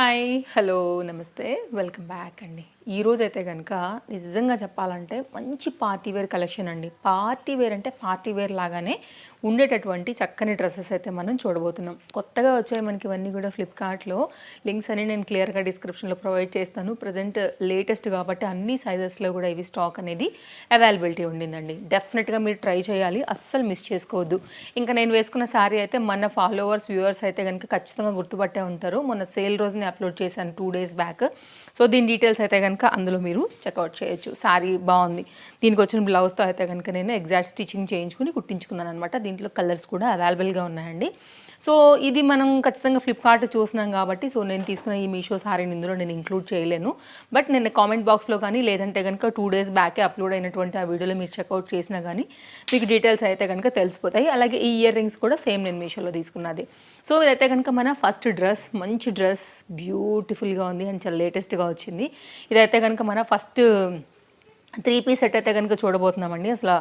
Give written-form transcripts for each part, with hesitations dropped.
Hi hello నమస్తే welcome back అండి. ఈరోజు అయితే కనుక నిజంగా చెప్పాలంటే మంచి పార్టీ వేర్ కలెక్షన్ అండి. పార్టీ వేర్ అంటే పార్టీ వేర్ లాగానే ఉండేటటువంటి చక్కని డ్రెస్సెస్ అయితే మనం చూడబోతున్నాం. కొత్తగా వచ్చాయి మనకి ఇవన్నీ కూడా ఫ్లిప్కార్ట్లో. లింక్స్ అని నేను క్లియర్గా డిస్క్రిప్షన్లో ప్రొవైడ్ చేస్తాను. ప్రజెంట్ లేటెస్ట్ కాబట్టి అన్ని సైజెస్లో కూడా ఇవి స్టాక్ అనేది అవైలబిలిటీ ఉండిందండి. డెఫినెట్గా మీరు ట్రై చేయాలి, అస్సలు మిస్ చేసుకోవద్దు. ఇంకా నేను వేసుకున్న శారీ అయితే మన ఫాలోవర్స్ వ్యూవర్స్ అయితే కనుక ఖచ్చితంగా గుర్తుపట్టే ఉంటారు. మొన్న సేల్ రోజుని అప్లోడ్ చేశాను 2 days బ్యాక్. సో దీని డీటెయిల్స్ అయితే కనుక అందులో మీరు చెక్అవుట్ చేయొచ్చు. శారీ బాగుంది. దీనికి వచ్చిన బ్లౌజ్తో అయితే కనుక నేను ఎగ్జాక్ట్ స్టిచ్చింగ్ చేయించుకుని కుట్టించుకున్నాను అనమాట. దీంట్లో కలర్స్ కూడా అవైలబుల్గా ఉన్నాయండి. సో ఇది మనం ఖచ్చితంగా ఫ్లిప్కార్ట్ చూసినాం కాబట్టి సో నేను తీసుకున్న ఈ మీషో శారీని ఇందులో నేను ఇంక్లూడ్ చేయలేను. బట్ నేను కామెంట్ బాక్స్లో కానీ లేదంటే కనుక 2 days బ్యాకే అప్లోడ్ అయినటువంటి ఆ వీడియోలో మీరు చెక్అవుట్ చేసినా కానీ మీకు డీటెయిల్స్ అయితే కనుక తెలిసిపోతాయి. అలాగే ఈ ఇయర్ రింగ్స్ కూడా సేమ్ నేను మీషోలో తీసుకున్నది. సో ఇదైతే కనుక మన ఫస్ట్ డ్రెస్, మంచి డ్రెస్, బ్యూటిఫుల్గా ఉంది అండ్ చాలా లేటెస్ట్గా వచ్చింది. ఇదైతే కనుక మన ఫస్ట్ 3 piece సెట్ అయితే కనుక చూడబోతున్నామండి. అసలు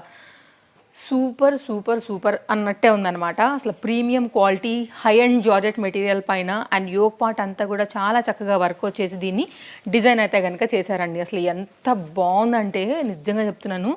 సూపర్ సూపర్ సూపర్ అన్నట్టే ఉందన్నమాట. అసలు premium quality high and georgette material పైన అండ్ యోక్ పార్ట్ అంతా కూడా చాలా చక్కగా వర్క్ వచ్చేసి దీన్ని డిజైన్ అయితే కనుక చేశారండి. అసలు ఎంత బాగుందంటే నిజంగా చెప్తున్నాను,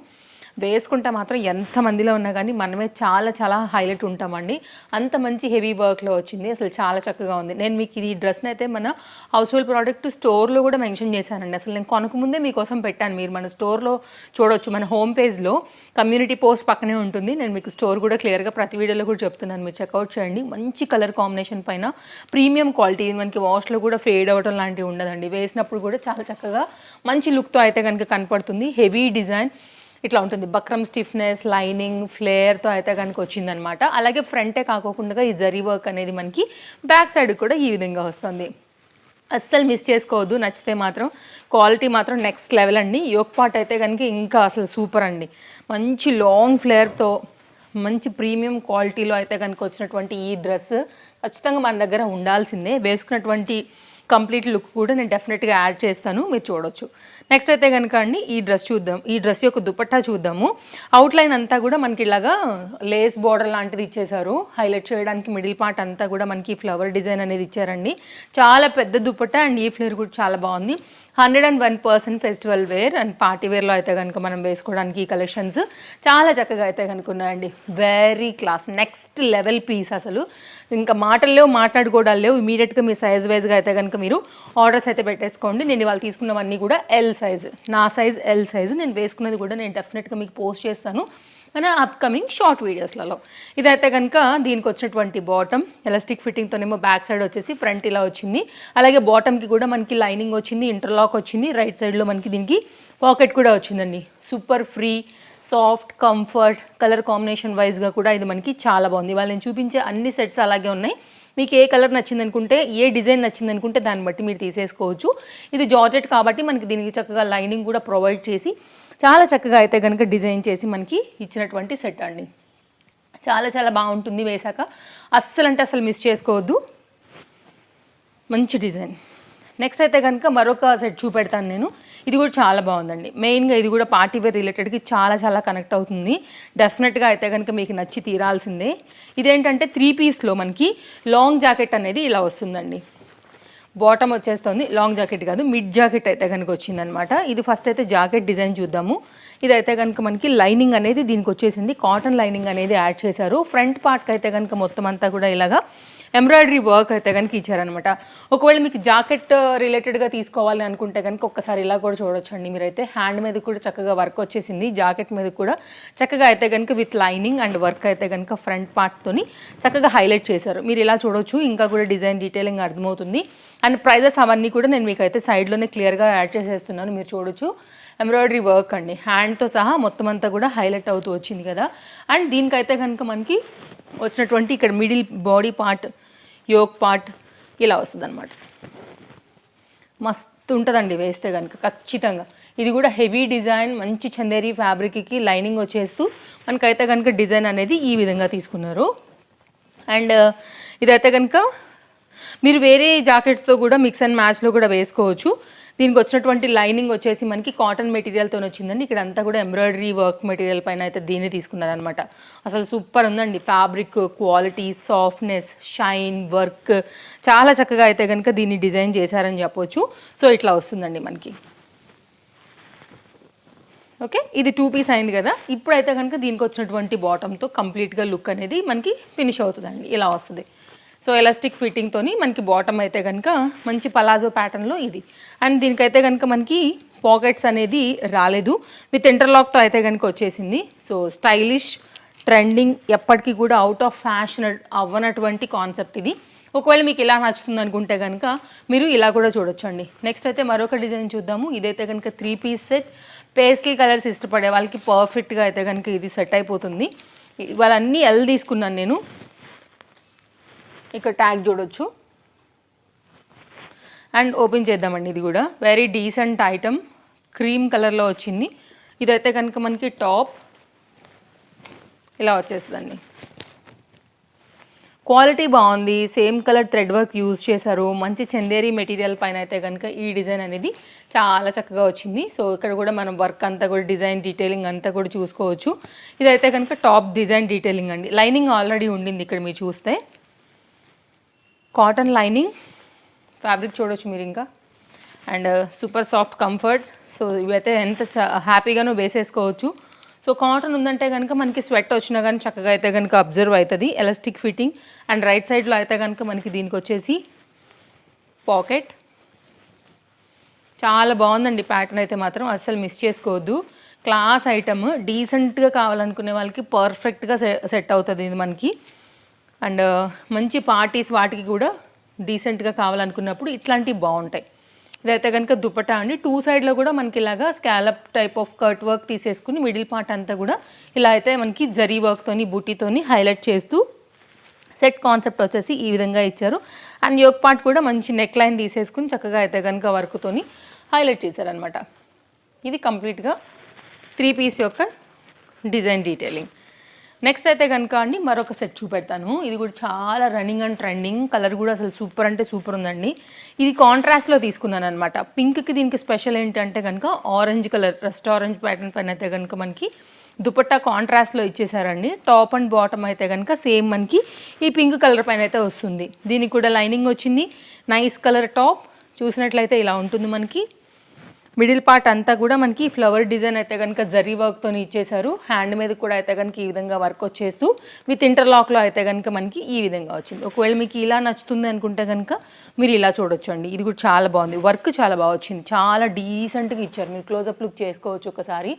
వేసుకుంటే మాత్రం ఎంతమందిలో ఉన్నా కానీ మనమే చాలా చాలా హైలైట్ ఉంటామండి. అంత మంచి హెవీ వర్క్లో వచ్చింది. అసలు చాలా చక్కగా ఉంది. నేను మీకు ఈ డ్రెస్ని అయితే మన హౌస్ హోల్డ్ ప్రోడక్ట్ స్టోర్లో కూడా మెన్షన్ చేశానండి. అసలు నేను కొనకముందే మీకోసం పెట్టాను. మీరు మన స్టోర్లో చూడొచ్చు. మన హోమ్ పేజ్లో కమ్యూనిటీ పోస్ట్ పక్కనే ఉంటుంది. నేను మీకు స్టోర్ కూడా క్లియర్గా ప్రతి వీడియోలో కూడా చెప్తున్నాను, మీరు చెక్అవుట్ చేయండి. మంచి కలర్ కాంబినేషన్ పైన ప్రీమియం క్వాలిటీ, మనకి వాష్లో కూడా ఫేడ్ అవ్వడం లాంటివి ఉండదండి. వేసినప్పుడు కూడా చాలా చక్కగా మంచి లుక్తో అయితే కనుక కనపడుతుంది. హెవీ డిజైన్ ఇట్లా ఉంటుంది. బక్రమ్ స్టిఫ్నెస్, లైనింగ్, ఫ్లేయర్తో అయితే కనుక వచ్చిందనమాట. అలాగే ఫ్రంటే కాకోకుండా ఈ జరీ వర్క్ అనేది మనకి బ్యాక్ సైడ్ కూడా ఈ విధంగా వస్తుంది. అస్సలు మిస్ చేసుకోవద్దు. నచ్చితే మాత్రం క్వాలిటీ మాత్రం నెక్స్ట్ లెవెల్ అండి. యోక్ పార్ట్ అయితే కనుక ఇంకా అసలు సూపర్ అండి. మంచి లాంగ్ ఫ్లేయర్తో మంచి ప్రీమియం క్వాలిటీలో అయితే కనుక వచ్చినటువంటి ఈ డ్రెస్ ఖచ్చితంగా మన దగ్గర ఉండాల్సిందే. వేసుకున్నటువంటి కంప్లీట్ లుక్ కూడా నేను డెఫినెట్గా యాడ్ చేస్తాను, మీరు చూడొచ్చు. నెక్స్ట్ అయితే కనుక అండి ఈ డ్రెస్ చూద్దాం. ఈ డ్రెస్ యొక్క దుపట్టా చూద్దాము. అవుట్లైన్ అంతా కూడా మనకి ఇలాగా లేస్ బార్డర్ లాంటిది ఇచ్చేసారు. హైలైట్ చేయడానికి మిడిల్ పార్ట్ అంతా కూడా మనకి ఫ్లవర్ డిజైన్ అనేది ఇచ్చారండి. చాలా పెద్ద దుపట్టా అండ్ ఈ ఫ్లేర్ కూడా చాలా బాగుంది. 101% ఫెస్టివల్ వేర్ అండ్ పార్టీ వేర్లో అయితే కనుక మనం వేసుకోవడానికి ఈ కలెక్షన్స్ చాలా చక్కగా అయితే కనుక ఉన్నాయండి. Very class, next level piece. అసలు ఇంకా మాటల్లో మాట్లాడుకోవడాలు లేవు. ఇమీడియట్గా మీ సైజ్ వైజ్గా అయితే కనుక మీరు ఆర్డర్స్ అయితే పెట్టేసుకోండి. నేను ఇవాళ తీసుకున్నవన్నీ కూడా ఎల్ సైజ్, నా సైజ్ ఎల్ సైజ్. నేను వేసుకున్నది కూడా నేను డెఫినెట్గా మీకు పోస్ట్ చేస్తాను మన అప్కమింగ్ షార్ట్ వీడియోస్లలో. ఇదైతే కనుక దీనికి వచ్చినటువంటి బాటమ్ ఎలాస్టిక్ ఫిట్టింగ్తోనేమో బ్యాక్ సైడ్ వచ్చేసి ఫ్రంట్ ఇలా వచ్చింది. అలాగే బాటమ్కి కూడా మనకి లైనింగ్ వచ్చింది, ఇంటర్లాక్ వచ్చింది. రైట్ సైడ్లో మనకి దీనికి పాకెట్ కూడా వచ్చిందండి. Super free, soft, comfort, colour combination వైజ్గా కూడా ఇది మనకి చాలా బాగుంది. ఇవాళ నేను చూపించే అన్ని సెట్స్ అలాగే ఉన్నాయి. మీకు ఏ కలర్ నచ్చింది అనుకుంటే, ఏ డిజైన్ నచ్చింది అనుకుంటే దాన్ని బట్టి మీరు తీసేసుకోవచ్చు. ఇది జార్జెట్ కాబట్టి మనకి దీనికి చక్కగా లైనింగ్ కూడా ప్రొవైడ్ చేసి చాలా చక్కగా అయితే కనుక డిజైన్ చేసి మనకి ఇచ్చినటువంటి సెట్ అండి. చాలా చాలా బాగుంటుంది వేసాక. అస్సలు అంటే అసలు మిస్ చేసుకోవద్దు. మంచి డిజైన్. నెక్స్ట్ అయితే కనుక మరొక సెట్ చూపెడతాను నేను. ఇది కూడా చాలా బాగుందండి. మెయిన్గా ఇది కూడా పార్టీ వేర్ రిలేటెడ్కి చాలా చాలా కనెక్ట్ అవుతుంది. డెఫినెట్గా అయితే కనుక మీకు నచ్చి తీరాల్సిందే. ఇదేంటంటే 3 pieceలో మనకి లాంగ్ జాకెట్ అనేది ఇలా వస్తుందండి. బాటమ్ వచ్చేస్తుంది, లాంగ్ జాకెట్ కాదు, మిడ్ జాకెట్ అయితే కనుక వచ్చిందనమాట. ఇది ఫస్ట్ అయితే జాకెట్ డిజైన్ చూద్దాము. ఇదైతే కనుక మనకి లైనింగ్ అనేది దీనికి వచ్చేసింది. కాటన్ లైనింగ్ అనేది యాడ్ చేశారు. ఫ్రంట్ పార్ట్కి అయితే కనుక మొత్తం అంతా కూడా ఇలాగా ఎంబ్రాయిడరీ వర్క్ అయితే కనుక ఇచ్చారనమాట. ఒకవేళ మీకు జాకెట్ రిలేటెడ్గా తీసుకోవాలి అనుకుంటే కనుక ఒక్కసారి ఇలా కూడా చూడొచ్చండి. మీరైతే హ్యాండ్ మీద కూడా చక్కగా వర్క్ వచ్చేసింది, జాకెట్ మీద కూడా చక్కగా అయితే కనుక విత్ లైనింగ్ అండ్ వర్క్ అయితే కనుక ఫ్రంట్ పార్ట్తోని చక్కగా హైలైట్ చేశారు. మీరు ఇలా చూడొచ్చు. ఇంకా కూడా డిజైన్ డీటెయిలింగ్ అర్థమవుతుంది. అండ్ ప్రైజెస్ అవన్నీ కూడా నేను మీకు అయితే సైడ్లోనే క్లియర్గా యాడ్ చేసేస్తున్నాను, మీరు చూడొచ్చు. ఎంబ్రాయిడరీ వర్క్ అండి, హ్యాండ్తో సహా మొత్తం అంతా కూడా హైలైట్ అవుతూ వచ్చింది కదా. అండ్ దీనికైతే కనుక మనకి వచ్చినటువంటి ఇక్కడ middle body part, yoke part ఇలా వస్తుంది అనమాట. మస్తు ఉంటుందండి వేస్తే కనుక ఖచ్చితంగా. ఇది కూడా హెవీ డిజైన్, మంచి చందేరి ఫ్యాబ్రిక్కి లైనింగ్ వచ్చేస్తూ మనకైతే కనుక డిజైన్ అనేది ఈ విధంగా తీసుకున్నారు. అండ్ ఇదైతే కనుక మీరు వేరే జాకెట్స్తో కూడా మిక్స్ అండ్ మ్యాచ్లో కూడా వేసుకోవచ్చు. దీనికి వచ్చినటువంటి లైనింగ్ వచ్చేసి మనకి కాటన్ మెటీరియల్తో వచ్చిందండి. ఇక్కడ అంతా కూడా ఎంబ్రాయిడరీ వర్క్ మెటీరియల్ పైన అయితే దీన్ని తీసుకున్నారనమాట. అసలు సూపర్ ఉందండి. Fabric quality, softness, shine, work చాలా చక్కగా అయితే కనుక దీన్ని డిజైన్ చేశారని చెప్పొచ్చు. సో ఇట్లా వస్తుందండి మనకి. ఓకే, ఇది 2 పీస్ అయింది కదా. ఇప్పుడైతే కనుక దీనికి వచ్చినటువంటి బాటంతో కంప్లీట్గా లుక్ అనేది మనకి ఫినిష్ అవుతుందండి. ఇలా వస్తుంది. సో ఎలాస్టిక్ ఫిట్టింగ్తో మనకి బాటమ్ అయితే కనుక మంచి పలాజో ప్యాటర్న్లో ఇది. అండ్ దీనికైతే కనుక మనకి పాకెట్స్ అనేది రాలేదు, విత్ ఇంటర్లాక్తో అయితే కనుక వచ్చేసింది. సో స్టైలిష్, ట్రెండింగ్, ఎప్పటికీ కూడా అవుట్ ఆఫ్ ఫ్యాషన్ అవ్వనటువంటి కాన్సెప్ట్ ఇది. ఒకవేళ మీకు ఇలా నచ్చుతుంది అనుకుంటే కనుక మీరు ఇలా కూడా చూడొచ్చండి. నెక్స్ట్ అయితే మరొక డిజైన్ చూద్దాము. ఇదైతే కనుక 3 పీస్ సెట్. పేస్టల్ కలర్స్ ఇష్టపడే వాళ్ళకి పర్ఫెక్ట్గా అయితే కనుక ఇది సెట్ అయిపోతుంది. ఇవాళ అన్నీ ఎల్ తీసుకున్నాను నేను. ఇక్కడ ట్యాగ్ చూడొచ్చు. అండ్ ఓపెన్ చేద్దామండి. ఇది కూడా వెరీ డీసెంట్ ఐటమ్, క్రీమ్ కలర్లో వచ్చింది. ఇదైతే కనుక మనకి టాప్ ఇలా వచ్చేస్తుందండి. క్వాలిటీ బాగుంది. Same colour thread work use చేశారు. మంచి చందేరి మెటీరియల్ పైన అయితే కనుక ఈ డిజైన్ అనేది చాలా చక్కగా వచ్చింది. సో ఇక్కడ కూడా మనం వర్క్ అంతా కూడా డిజైన్ డీటెయిలింగ్ అంతా కూడా చూసుకోవచ్చు. ఇదైతే కనుక టాప్ డిజైన్ డీటెయిలింగ్ అండి. లైనింగ్ ఆల్రెడీ ఉండింది ఇక్కడ మీరు చూస్తే. కాటన్ లైనింగ్, ఫ్యాబ్రిక్ చూడొచ్చు మీరు ఇంకా. And super soft comfort. So ఇవైతే ఎంత హ్యాపీగానూ వేసేసుకోవచ్చు. సో కాటన్ ఉందంటే కనుక మనకి స్వెట్ వచ్చినా కానీ చక్కగా అయితే కనుక అబ్జర్వ్ అవుతుంది. Elastic fitting. అండ్ రైట్ సైడ్లో అయితే కనుక మనకి దీనికి వచ్చేసి పాకెట్. చాలా బాగుందండి ప్యాటర్న్ అయితే మాత్రం అస్సలు మిస్ చేసుకోవద్దు. క్లాస్ ఐటమ్, డీసెంట్గా కావాలనుకునే వాళ్ళకి పర్ఫెక్ట్గా సెట్ అవుతుంది ఇది మనకి. అండ్ మంచి పార్టీస్ వాటికి కూడా డీసెంట్గా కావాలనుకున్నప్పుడు ఇట్లాంటివి బాగుంటాయి. ఇదైతే కనుక దుపట్టా అండి. 2 సైడ్లో కూడా మనకి ఇలాగా scallop type of cut work తీసేసుకుని మిడిల్ పార్ట్ అంతా కూడా ఇలా అయితే మనకి జరీ వర్క్తోని బూటీతోని హైలైట్ చేస్తూ సెట్ కాన్సెప్ట్ వచ్చేసి ఈ విధంగా ఇచ్చారు. అండ్ యోక్ పార్ట్ కూడా మంచి నెక్ లైన్ తీసేసుకుని చక్కగా అయితే కనుక వర్క్తోని హైలైట్ చేశారనమాట. ఇది కంప్లీట్గా 3 పీస్ యొక్క డిజైన్ డీటెయిలింగ్. నెక్స్ట్ అయితే కనుక అండి మరొక సెట్ చూపెడతాను. ఇది కూడా చాలా రన్నింగ్ అండ్ ట్రెండింగ్. కలర్ కూడా అసలు సూపర్ అంటే సూపర్ ఉందండి. ఇది కాంట్రాస్ట్లో తీసుకున్నాను అనమాట. పింక్కి దీనికి స్పెషల్ ఏంటంటే కనుక orange colour, rust orange pattern పైన అయితే కనుక మనకి దుపట్టా కాంట్రాస్ట్లో ఇచ్చేసారండి. టాప్ అండ్ బాటమ్ అయితే కనుక సేమ్ మనకి ఈ పింక్ కలర్ పైన అయితే వస్తుంది. దీనికి కూడా లైనింగ్ వచ్చింది. Nice colour top. చూసినట్లయితే ఇలా ఉంటుంది మనకి. మిడిల్ పార్ట్ అంతా కూడా మనకి ఫ్లవర్ డిజైన్ అయితే కనుక జరీ వర్క్తో ఇచ్చేసారు. హ్యాండ్ మీద కూడా అయితే కనుక ఈ విధంగా వర్క్ వచ్చేస్తూ విత్ ఇంటర్లాక్లో అయితే కనుక మనకి ఈ విధంగా వచ్చింది. ఒకవేళ మీకు ఇలా నచ్చుతుంది అనుకుంటే కనుక మీరు ఇలా చూడొచ్చు అండి. ఇది కూడా చాలా బాగుంది. వర్క్ చాలా బాగా వచ్చింది. చాలా డీసెంట్గా ఇచ్చారు. మీరు క్లోజప్ లుక్ చేసుకోవచ్చు ఒకసారి.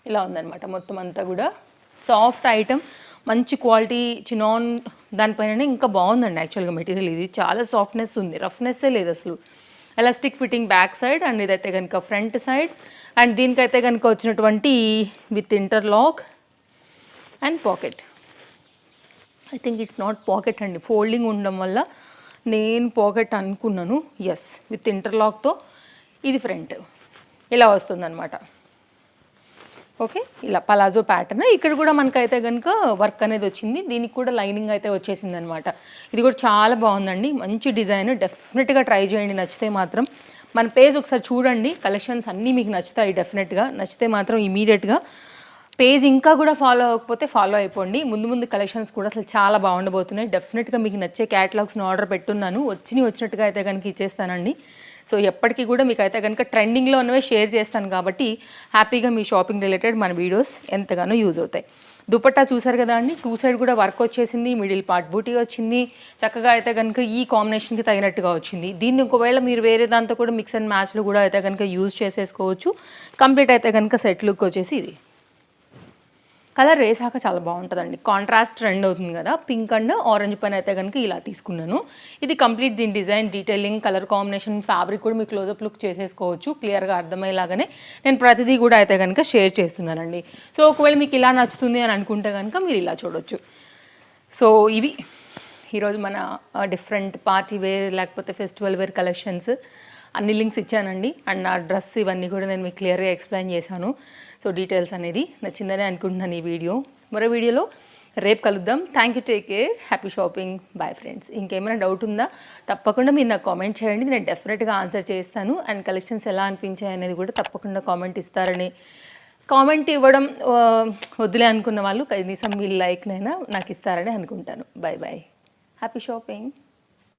ఇలా ఉందన్నమాట మొత్తం అంతా కూడా. సాఫ్ట్ ఐటమ్, మంచి క్వాలిటీ చినాన్ దానిపైన ఇంకా బాగుందండి. యాక్చువల్గా మెటీరియల్ ఇది చాలా సాఫ్ట్నెస్ ఉంది, రఫ్నెస్సే లేదు అసలు. Elastic fitting back side. And ఇదైతే కనుక ఫ్రంట్ సైడ్. అండ్ దీనికైతే కనుక వచ్చినటువంటి with interlock and pocket. I think it's not pocket అండి, ఫోల్డింగ్ ఉండడం వల్ల నేను పాకెట్ అనుకున్నాను. ఎస్, విత్ ఇంటర్లాక్తో ఇది ఫ్రంట్ ఇలా వస్తుందన్నమాట. ఓకే, ఇలా పలాజో ప్యాటర్న్. ఇక్కడ కూడా మనకైతే కనుక వర్క్ అనేది వచ్చింది. దీనికి కూడా లైనింగ్ అయితే వచ్చేసింది అనమాట. ఇది కూడా చాలా బాగుందండి. మంచి డిజైన్. డెఫినెట్గా ట్రై చేయండి నచ్చితే మాత్రం. మన పేజ్ ఒకసారి చూడండి. కలెక్షన్స్ అన్నీ మీకు నచ్చుతాయి డెఫినెట్గా. నచ్చితే మాత్రం ఇమీడియట్గా పేజ్ ఇంకా కూడా ఫాలో అవ్వకపోతే ఫాలో అయిపోండి. ముందు ముందు కలెక్షన్స్ కూడా అసలు చాలా బాగుండబోతున్నాయి. డెఫినెట్గా మీకు నచ్చే క్యాటలాగ్స్ని ఆర్డర్ పెట్టున్నాను. వచ్చినట్టుగా అయితే కనుక ఇచ్చేస్తానండి. సో ఎప్పటికీ కూడా మీకు అయితే కనుక ట్రెండింగ్లో ఉన్నవే షేర్ చేస్తాను కాబట్టి హ్యాపీగా మీ షాపింగ్ రిలేటెడ్ మన వీడియోస్ ఎంతగానో యూజ్ అవుతాయి. దుపట్టా చూసారు కదా అండి. 2 సైడ్ కూడా వర్క్ వచ్చేసింది. మిడిల్ పార్ట్ బూటీ వచ్చింది. చక్కగా అయితే కనుక ఈ కాంబినేషన్కి తగినట్టుగా వచ్చింది. దీన్ని ఒకవేళ మీరు వేరే దాంతో కూడా మిక్స్ అండ్ మ్యాచ్లో కూడా అయితే కనుక యూజ్ చేసేసుకోవచ్చు. కంప్లీట్ అయితే కనుక సెట్ లుక్ వచ్చేసి ఇది. కలర్ వేసాక చాలా బాగుంటుందండి. కాంట్రాస్ట్ ట్రెండ్ అవుతుంది కదా. పింక్ అండ్ ఆరెంజ్ పైన అయితే కనుక ఇలా తీసుకున్నాను. ఇది కంప్లీట్ దీని design detailing, colour combination, fabric కూడా మీకు క్లోజప్ లుక్ చేసేసుకోవచ్చు. క్లియర్గా అర్థమయ్యేలాగానే నేను ప్రతిదీ కూడా అయితే కనుక షేర్ చేస్తున్నానండి. సో ఒకవేళ మీకు ఇలా నచ్చుతుంది అని అనుకుంటే కనుక మీరు ఇలా చూడొచ్చు. సో ఇవి ఈరోజు మన డిఫరెంట్ పార్టీ వేర్ లేకపోతే ఫెస్టివల్ వేర్ కలెక్షన్స్ అన్ని లింక్స్ ఇచ్చానండి. అండ్ నా డ్రెస్ ఇవన్నీ కూడా నేను మీకు క్లియర్గా ఎక్స్ప్లెయిన్ చేశాను. సో డీటెయిల్స్ అనేది నచ్చిందని అనుకుంటున్నాను ఈ వీడియో. మరో వీడియోలో రేపు కలుద్దాం. Thank you, take care, happy shopping, bye friends. ఇంకేమైనా డౌట్ ఉందా తప్పకుండా మీరు నాకు కామెంట్ చేయండి, నేను డెఫినెట్గా ఆన్సర్ చేస్తాను. అండ్ కలెక్షన్స్ ఎలా అనిపించాయి అనేది కూడా తప్పకుండా కామెంట్ ఇస్తారని, కామెంట్ ఇవ్వడం వద్దులే అనుకున్న వాళ్ళు కనీసం మీ లైక్నైనా నాకు ఇస్తారని అనుకుంటాను. Bye bye, happy shopping.